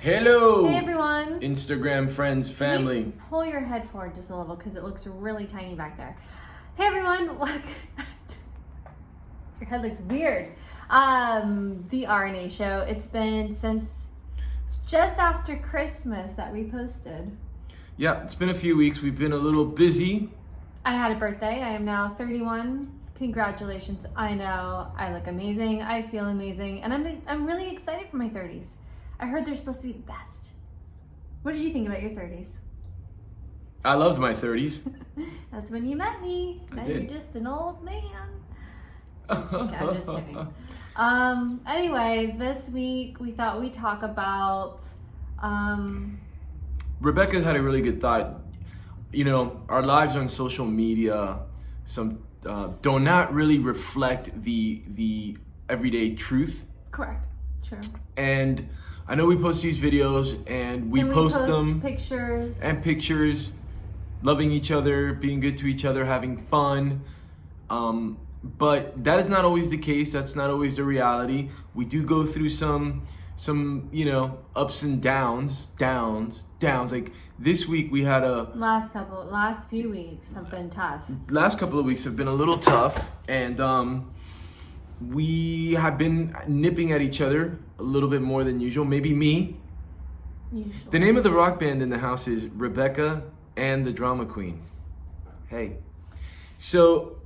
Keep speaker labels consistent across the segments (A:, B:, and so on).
A: Hello!
B: Hey everyone!
A: Instagram friends, family.
B: Can you pull your head forward just a little because it looks really tiny back there. Hey everyone! Your head looks weird. The RNA show. It's been since just after Christmas that we posted.
A: Yeah, it's been a few weeks. We've been a little busy.
B: I had a birthday. I am now 31. Congratulations. I know I look amazing. I feel amazing. And I'm really excited for my 30s. I heard they're supposed to be the best. What did you think about your 30s?
A: I loved my 30s.
B: That's when you met me. Now you're just an old man. I'm just kidding. Anyway, this week we thought we'd talk about
A: Rebekah had a really good thought. You know, our lives on social media do not really reflect the everyday truth.
B: Correct. True.
A: And I know we post these videos and we post them
B: pictures,
A: loving each other, being good to each other, having fun. But that is not always the case. That's not always the reality. We do go through some ups and downs. Like this week we had
B: last few weeks have been tough.
A: Last couple of weeks have been a little tough, and we have been nipping at each other a little bit more than usual. Maybe me.
B: Usually.
A: The name of the rock band in the house is Rebekah and the Drama Queen. Hey. So,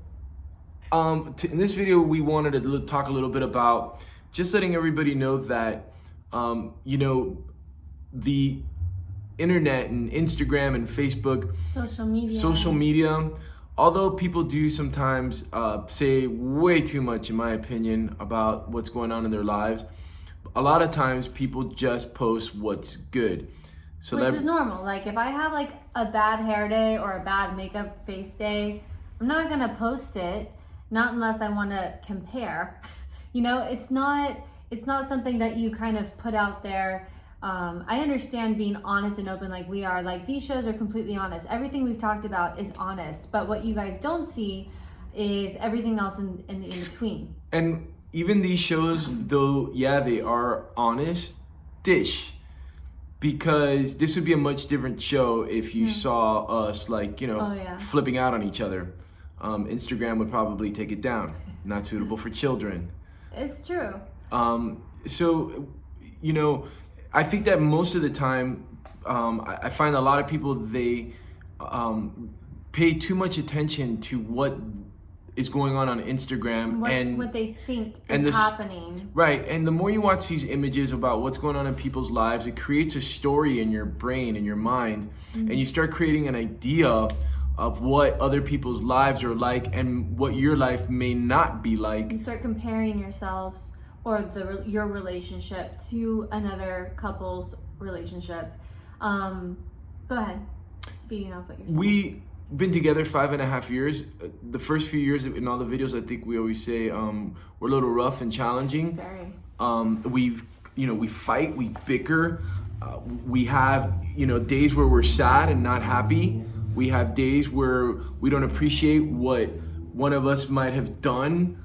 A: in this video, we wanted to talk a little bit about just letting everybody know that, the internet and Instagram and Facebook, social media, although people do sometimes say way too much, in my opinion, about what's going on in their lives, a lot of times people just post what's good. So
B: which is normal. Like if I have like a bad hair day or a bad makeup face day, I'm not gonna post it, not unless I want to compare. It's not something that you kind of put out there. I understand being honest and open like we are. Like these shows are completely honest. Everything we've talked about is honest. But what you guys don't see is everything else in between.
A: And even these shows, though, yeah, they are honest-ish. Because this would be a much different show if you saw us flipping out on each other. Instagram would probably take it down. Not suitable for children.
B: It's true.
A: I think that most of the time, I find a lot of people, they pay too much attention to what is going on Instagram and
B: what they think is happening.
A: Right, and the more you watch these images about what's going on in people's lives, it creates a story in your brain, in your mind, and you start creating an idea of what other people's lives are like and what your life may not be like.
B: You start comparing yourselves or your relationship to another couple's relationship. Go ahead. Speeding off what you're saying.
A: We've been together 5.5 years. The first few years in all the videos, I think we always say we're a little rough and challenging.
B: Very.
A: We fight, we bicker. We have, days where we're sad and not happy. We have days where we don't appreciate what one of us might have done.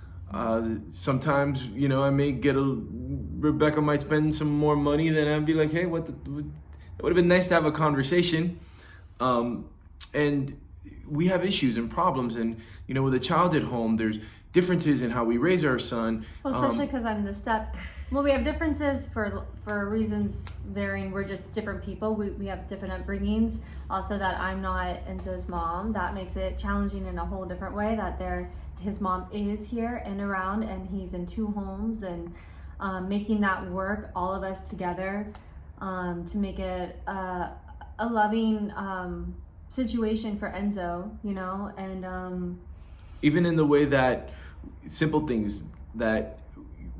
A: Sometimes, I may Rebekah might spend some more money, then I'd be like, hey, it would have been nice to have a conversation. And we have issues and problems. And, with a child at home, there's differences in how we raise our son.
B: Well, especially because I'm the step. Well, we have differences for reasons varying. We're just different people. We have different upbringings. Also, that I'm not Enzo's mom. That makes it challenging in a whole different way. That his mom is here and around, and he's in 2 homes, and making that work, all of us together, to make it a loving situation for Enzo, and
A: even in the way that simple things that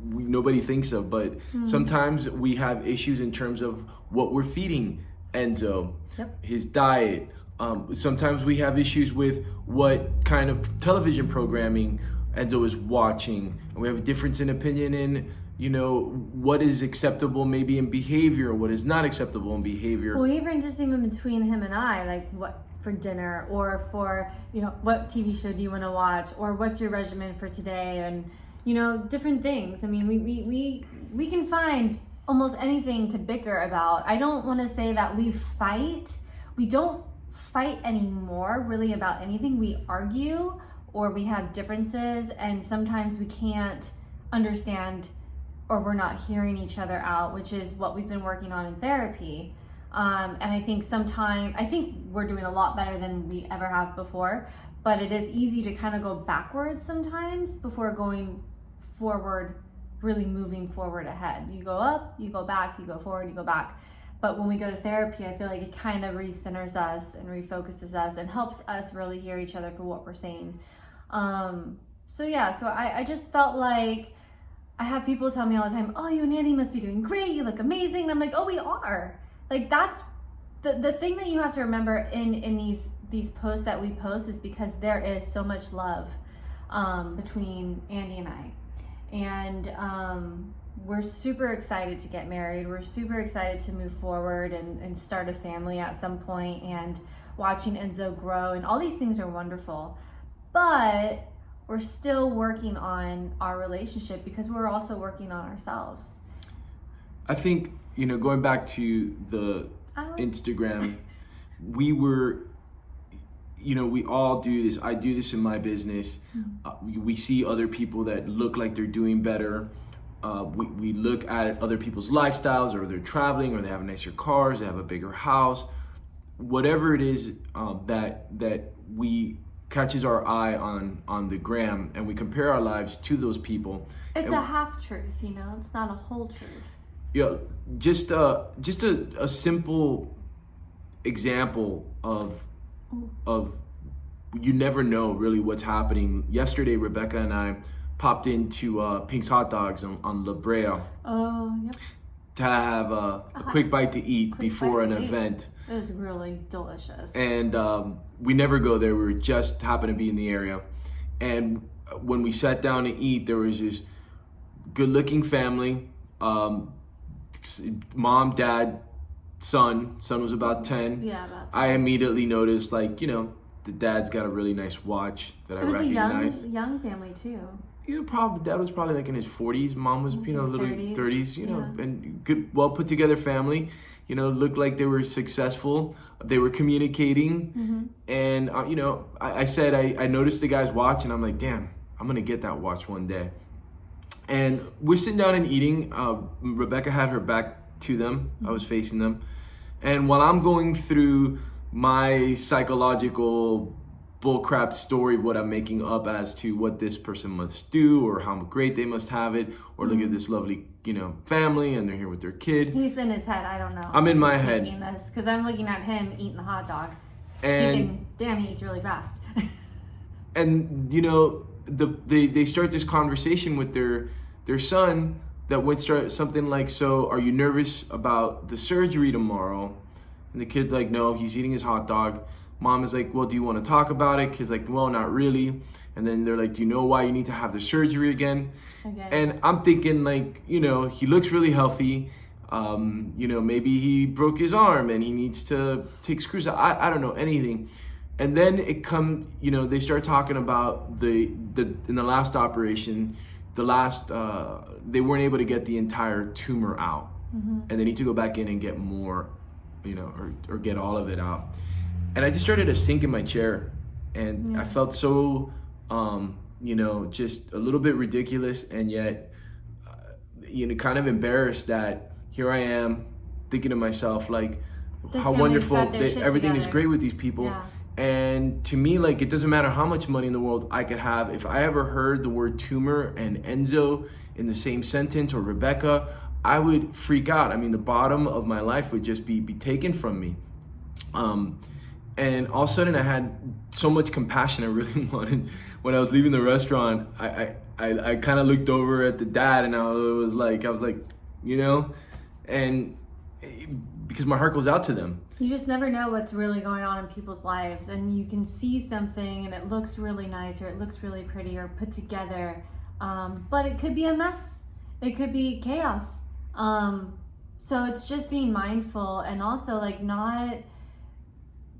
A: nobody thinks of, but sometimes we have issues in terms of what we're feeding Enzo, his diet. Sometimes we have issues with what kind of television programming Enzo is watching, and we have a difference in opinion in what is acceptable maybe in behavior, what is not acceptable in behavior.
B: Well, even between him and I, like what for dinner, or for what TV show do you want to watch, or what's your regimen for today, and different things. I mean, we can find almost anything to bicker about. I don't want to say that we fight. We don't fight anymore really about anything. We argue or we have differences, and sometimes we can't understand or we're not hearing each other out, which is what we've been working on in therapy. And I think we're doing a lot better than we ever have before, but it is easy to kind of go backwards sometimes before going forward, really moving forward ahead. You go up, you go back, you go forward, you go back. But when we go to therapy, I feel like it kind of recenters us and refocuses us and helps us really hear each other for what we're saying. So I just felt like I have people tell me all the time, oh, you and Andy must be doing great, you look amazing. And I'm like, oh, we are. Like, that's the thing that you have to remember in these posts that we post, is because there is so much love between Andy and I. And we're super excited to get married. We're super excited to move forward and start a family at some point, and watching Enzo grow, and all these things are wonderful. But we're still working on our relationship because we're also working on ourselves.
A: I think, going back to the Instagram, we were, we all do this. I do this in my business. We see other people that look like they're doing better. We look at other people's lifestyles, or they're traveling, or they have nicer cars, they have a bigger house, whatever it is that we catches our eye on the gram, and we compare our lives to those people.
B: It's a half truth, it's not a whole truth.
A: Yeah, just a simple example of you never know really what's happening. Yesterday, Rebekah and I popped into Pink's Hot Dogs on La Brea.
B: Oh, yep.
A: To have a quick bite to eat before an event.
B: It was really delicious.
A: And we never go there. We were just happened to be in the area. And when we sat down to eat, there was this good-looking family. Mom, dad, son. Son was about 10.
B: Yeah, about 10.
A: I immediately noticed, the dad's got a really nice watch that I recognize.
B: It was a young family, too.
A: Dad was probably like in his 40s. Mom was, little 30s,
B: yeah.
A: And good, well put together family. Looked like they were successful. They were communicating. Mm-hmm. And, I said, I noticed the guy's watch, and I'm like, damn, I'm going to get that watch one day. And we're sitting down and eating. Rebekah had her back to them. I was facing them. And while I'm going through my psychological bullcrap story of what I'm making up as to what this person must do, or how great they must have it, or look at this lovely, family, and they're here with their kid.
B: He's in his head. I don't know.
A: I'm in my head.
B: Because I'm looking at him eating the hot dog.
A: And
B: damn, he eats really fast.
A: And they start this conversation with their son that would start something like, so are you nervous about the surgery tomorrow? And the kid's like, no, he's eating his hot dog. Mom is like, well, do you want to talk about it? Kid's like, well, not really. And then they're like, do you know why you need to have the surgery again? And I'm thinking, he looks really healthy. Maybe he broke his arm and he needs to take screws out. I don't know anything. And then they start talking about in the last operation, they weren't able to get the entire tumor out. Mm-hmm. And they need to go back in and get more, or get all of it out. And I just started to sink in my chair, and I felt so, just a little bit ridiculous, and yet, kind of embarrassed that here I am thinking to myself, how wonderful, everything is great with these people. Yeah. And to me, it doesn't matter how much money in the world I could have. If I ever heard the word tumor and Enzo in the same sentence, or Rebekah, I would freak out. I mean, the bottom of my life would just be taken from me. And all of a sudden I had so much compassion. I really wanted, when I was leaving the restaurant, I kind of looked over at the dad, and I was like, and because my heart goes out to them.
B: You just never know what's really going on in people's lives, and you can see something and it looks really nice, or it looks really pretty or put together, but it could be a mess. It could be chaos. So it's just being mindful, and also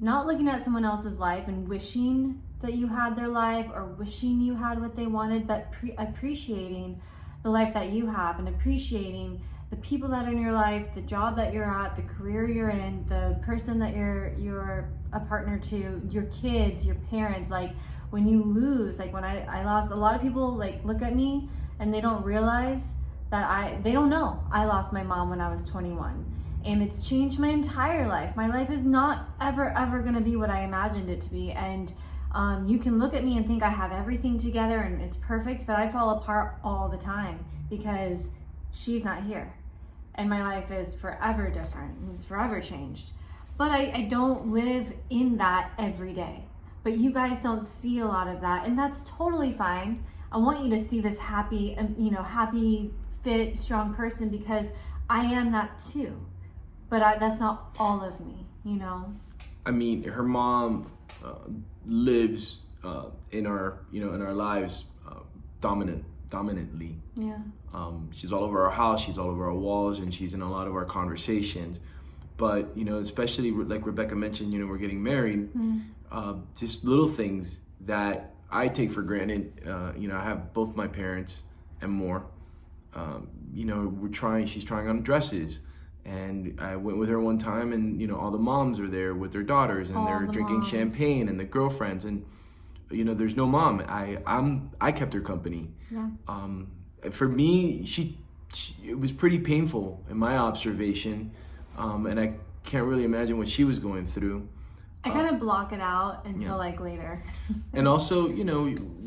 B: not looking at someone else's life and wishing that you had their life, or wishing you had what they wanted, but appreciating the life that you have, and appreciating the people that are in your life, the job that you're at, the career you're in, the person that you're a partner to, your kids, your parents. Like when you lose, like when I lost, a lot of people like look at me and they don't realize that they don't know I lost my mom when I was 21. And it's changed my entire life. My life is not ever gonna be what I imagined it to be. And you can look at me and think I have everything together and it's perfect, but I fall apart all the time because she's not here. And my life is forever different and it's forever changed. But I don't live in that every day. But you guys don't see a lot of that, and that's totally fine. I want you to see this happy, happy, fit, strong person, because I am that too. But that's not all of me,
A: I mean, her mom lives in our lives dominantly.
B: Yeah.
A: She's all over our house, she's all over our walls, and she's in a lot of our conversations. But especially like Rebekah mentioned, we're getting married. Just little things that I take for granted. I have both my parents and more. She's trying on dresses. And I went with her one time, and all the moms are there with their daughters, and they're drinking champagne, and the girlfriends, and there's no mom. I kept her company.
B: Yeah.
A: For me, it was pretty painful in my observation, and I can't really imagine what she was going through.
B: I kind of block it out until like later.
A: And also,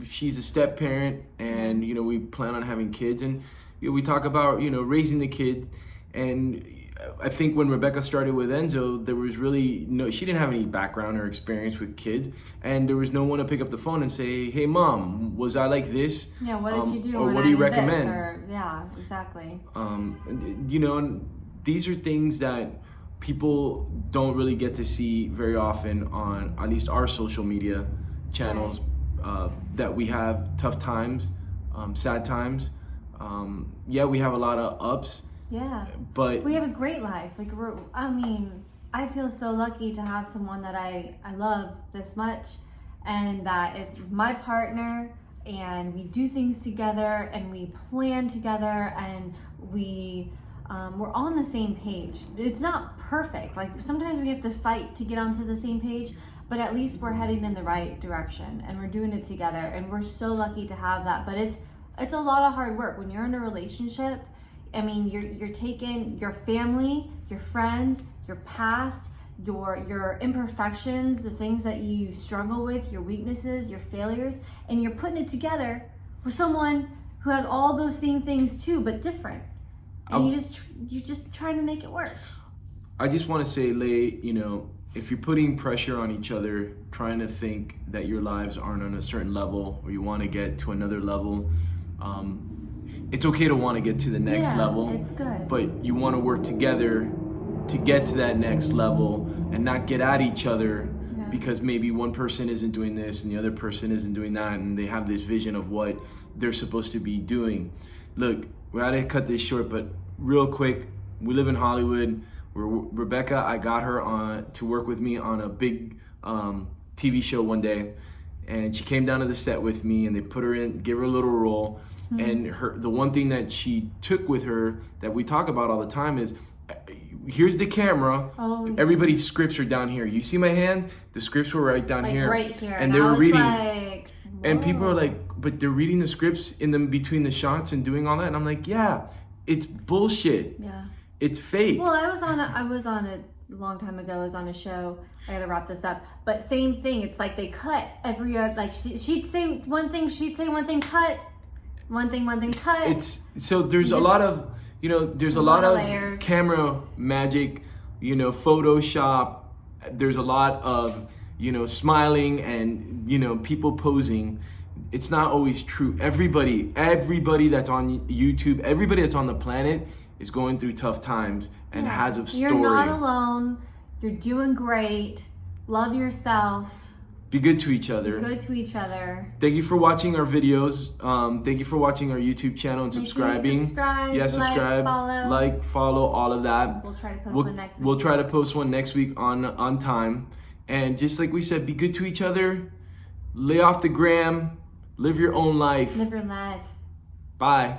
A: she's a step parent, and we plan on having kids, and we talk about raising the kid. And I think when Rebekah started with Enzo, there was really she didn't have any background or experience with kids, and there was no one to pick up the phone and say, "Hey, Mom, was I like this?
B: Yeah, what did you do?
A: Or
B: when
A: what do you
B: I did
A: recommend?"
B: This? Or, yeah, exactly.
A: And these are things that people don't really get to see very often on at least our social media channels. Right. That we have tough times, sad times. We have a lot of ups.
B: Yeah,
A: but
B: we have a great life. Like I feel so lucky to have someone that I love this much, and that is my partner, and we do things together, and we plan together, and we're on the same page. It's not perfect. Like sometimes we have to fight to get onto the same page, but at least we're heading in the right direction, and we're doing it together, and we're so lucky to have that. But it's a lot of hard work when you're in a relationship. I mean, you're taking your family, your friends, your past, your imperfections, the things that you struggle with, your weaknesses, your failures, and you're putting it together with someone who has all those same things too, but different. And you're just trying to make it work.
A: I just want to say, Lay, if you're putting pressure on each other, trying to think that your lives aren't on a certain level, or you want to get to another level, it's okay to want to get to the next level.
B: It's good.
A: But you want to work together to get to that next level, and not get at each other because maybe one person isn't doing this and the other person isn't doing that, and they have this vision of what they're supposed to be doing. Look, we gotta cut this short, but real quick, we live in Hollywood. Rebekah, I got her to work with me on a big TV show one day, and she came down to the set with me, and they put her in, gave her a little role. And the one thing that she took with her that we talk about all the time is, here's the camera. Everybody's scripts are down here. You see my hand? The scripts were right down here.
B: Right here.
A: And they were reading.
B: Like,
A: and people are like, but they're reading the scripts in them between the shots and doing all that. And I'm like, yeah, it's bullshit.
B: Yeah.
A: It's fake.
B: Well, I was on a long time ago. I was on a show. I gotta wrap this up. But same thing. It's like they cut every like she'd say one thing, she'd say one thing, cut. One thing, cut.
A: It's so there's a lot of there's a lot of
B: layers.
A: Camera magic, Photoshop. There's a lot of smiling and people posing. It's not always true. Everybody that's on YouTube, everybody that's on the planet is going through tough times and has a story.
B: You're not alone. You're doing great. Love yourself.
A: Be good to each other.
B: Be good to each other.
A: Thank you for watching our videos. Thank you for watching our YouTube channel and subscribing.
B: Subscribe,
A: follow, all of that.
B: We'll try to post one next week.
A: We'll try to post one next week on time. And just like we said, be good to each other. Lay off the gram. Live your own life.
B: Live your life.
A: Bye.